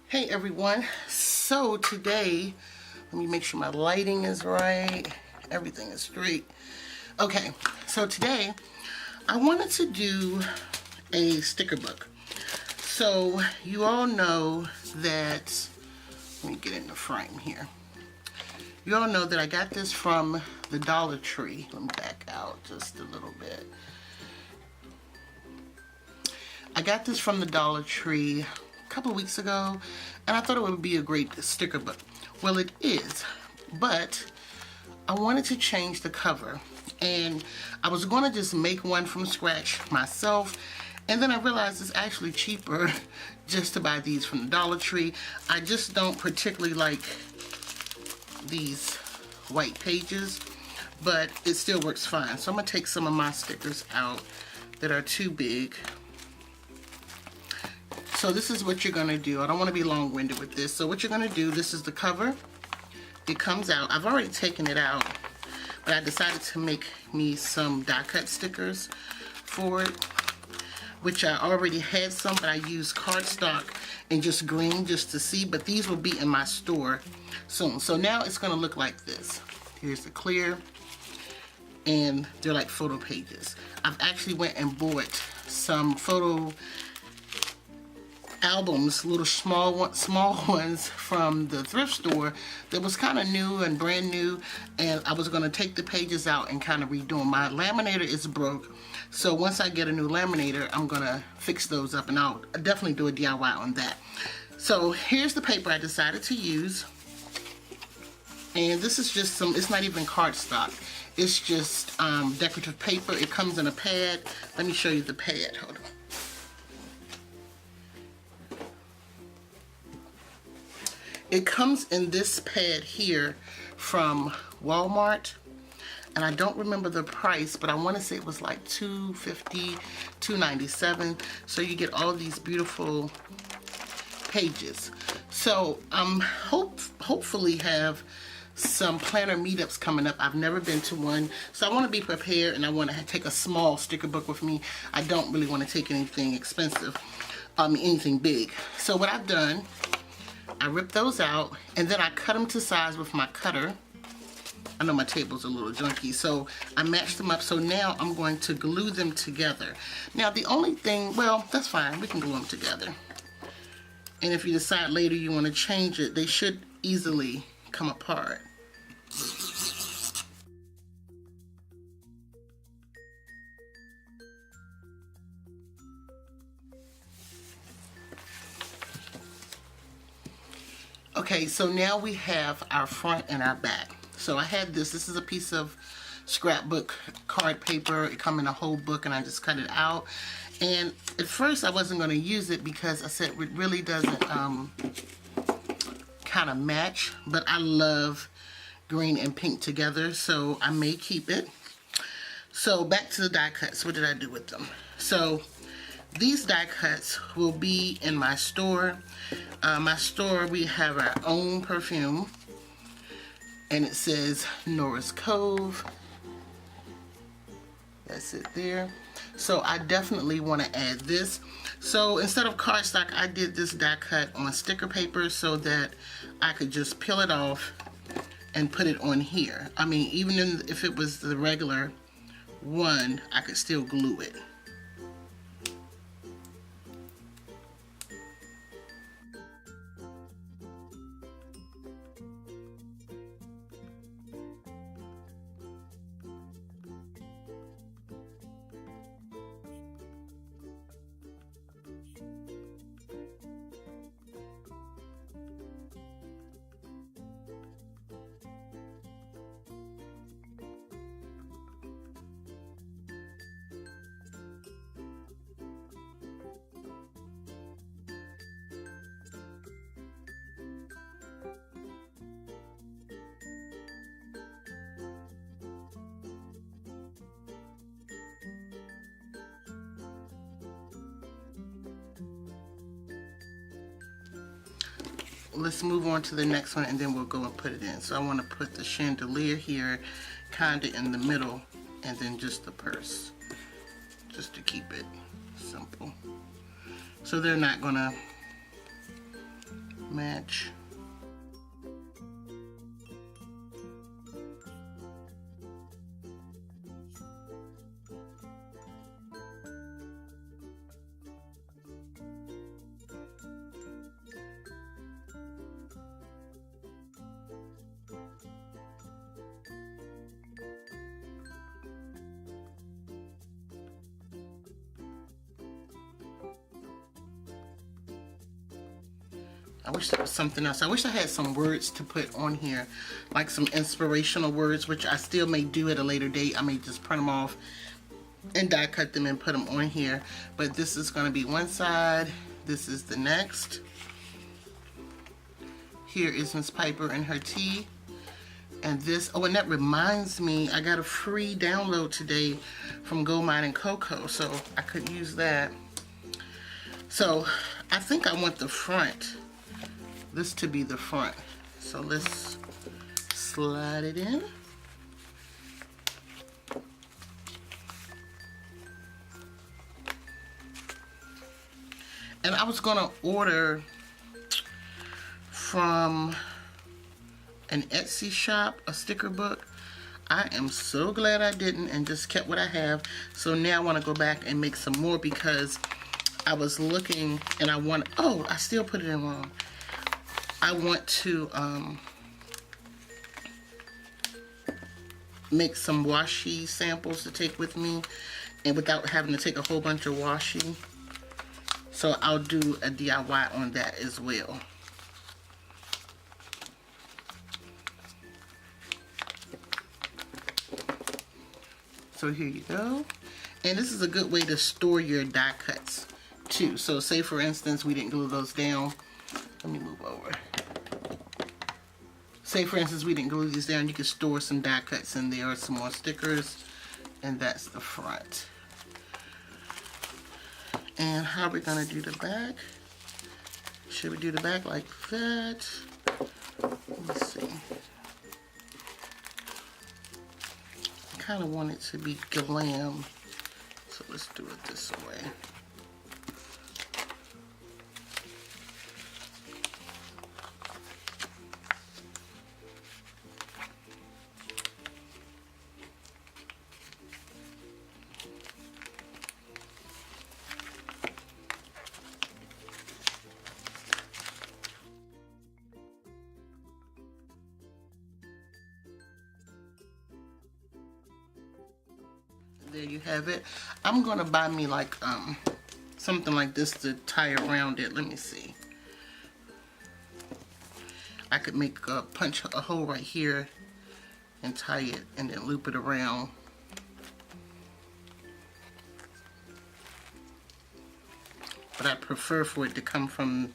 Hey everyone, so today, let me make sure my lighting is right, everything is straight. Okay, so today I wanted to do a sticker book. So you all know that, let me get in the frame here. You all know that I got this from the Dollar Tree. Let me back out just a little bit. I got this from the Dollar Tree a couple of weeks ago, and I thought it would be a great sticker book. Well, it is, but I wanted to change the cover, and I was going to just make one from scratch myself, and then I realized it's actually cheaper just to buy these from the Dollar Tree. I just don't particularly like these white pages, but it still works fine. So I'm going to take some of my stickers out that are too big. So this is what you're going to do. I don't want to be long-winded with this. So what you're going to do, this is the cover. It comes out. I've already taken it out, but I decided to make me some die cut stickers for it, which I already had some, but I used cardstock and just green just to see, but these will be in my store soon. So now it's going to look like this. Here's the clear, and they're like photo pages. I've actually went and bought some photo albums, little small ones from the thrift store that was kind of new and brand new, and I was going to take the pages out and kind of redo them. My laminator is broke, so once I get a new laminator, I'm going to fix those up, and I'll definitely do a DIY on that. So here's the paper I decided to use, and this is just some, it's not even cardstock, it's just decorative paper. It comes in a pad. Let me show you the pad. Hold on. It comes in this pad here from Walmart, and I don't remember the price, but I want to say it was like $2.50, $2.97. So you get all these beautiful pages. So hopefully have some planner meetups coming up. I've never been to one, so I want to be prepared, and I want to take a small sticker book with me. I don't really want to take anything expensive, anything big. So what I've done, I ripped those out, and then I cut them to size with my cutter. I know my table's a little junky, so I matched them up. So now I'm going to glue them together. Now the only thing, well, that's fine, we can glue them together. And if you decide later you want to change it, they should easily come apart. Okay, so now we have our front and our back. So I had this is a piece of scrapbook card paper. It come in a whole book, and I just cut it out. And at first I wasn't going to use it because I said it really doesn't kind of match, but I love green and pink together, so I may keep it. So back to the die cuts. What did I do with them? So these die cuts will be in my store. My store, we have our own perfume, and it says Norris Cove. That's it there. So I definitely want to add this. So instead of cardstock, I did this die cut on sticker paper so that I could just peel it off and put it on here. I mean, even if it was the regular one, I could still glue it. Let's move on to the next one, and then we'll go and put it in. So I want to put the chandelier here kind of in the middle, and then just the purse, just to keep it simple. So they're not gonna match. I wish there was something else. I wish I had some words to put on here, like some inspirational words, which I still may do at a later date. I may just print them off and die cut them and put them on here. But this is going to be one side. This is the next. Here is Miss Piper and her tea. And this, oh, and that reminds me, I got a free download today from Goldmine and Coco, so I could use that. So I think I want the front, this to be the front. So let's slide it in. And I was gonna order from an Etsy shop a sticker book. I am so glad I didn't and just kept what I have. So now I want to go back and make some more because I was looking and I want, oh, I still put it in wrong. I want to make some washi samples to take with me and without having to take a whole bunch of washi. So I'll do a DIY on that as well. So here you go. And this is a good way to store your die cuts too. So say for instance, we didn't glue those down. Let me move over. Say for instance, we didn't glue these down. You can store some die cuts in there or some more stickers. And that's the front. And how are we gonna do the back? Should we do the back like that? Let me see. I kind of want it to be glam, so let's do it this way. There you have it. I'm gonna buy me like something like this to tie around it. Let me see. I could make punch a hole right here and tie it and then loop it around. But I prefer for it to come from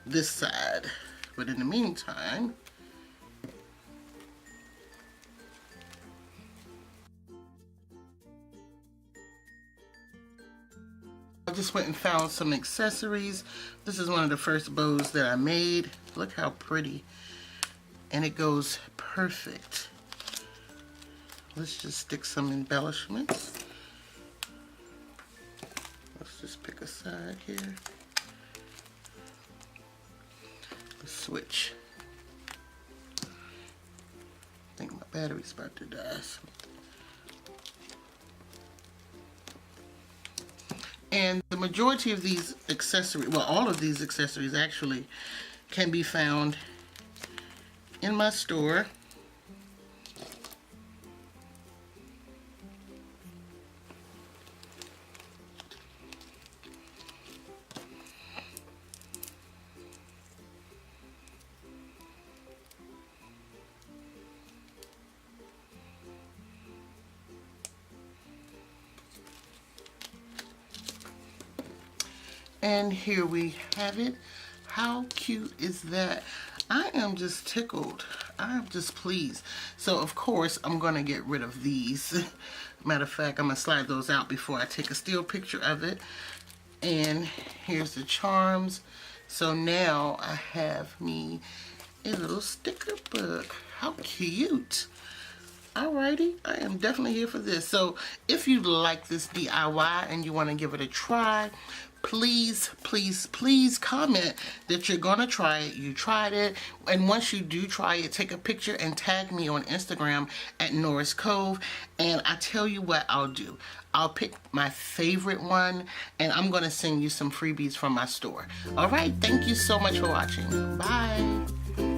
this side. But in the meantime, I just went and found some accessories. This is one of the first bows that I made. Look how pretty. And it goes perfect. Let's just stick some embellishments. Let's just pick a side here. Let's switch. I think my battery's about to die. And the majority of these accessories, well, all of these accessories actually can be found in my store. And here we have it. How cute is that? I am just tickled. I'm just pleased. So of course I'm gonna get rid of these. Matter of fact, I'm gonna slide those out before I take a still picture of it. And here's the charms. So now I have me a little sticker book. How cute. Alrighty, I am definitely here for this. So if you like this DIY and you want to give it a try, please, please, please comment that you're gonna try it, you tried it, and once you do try it, take a picture and tag me on Instagram at Norris Cove, and I tell you what I'll do. I'll pick my favorite one, and I'm gonna send you some freebies from my store. All right, thank you so much for watching. Bye.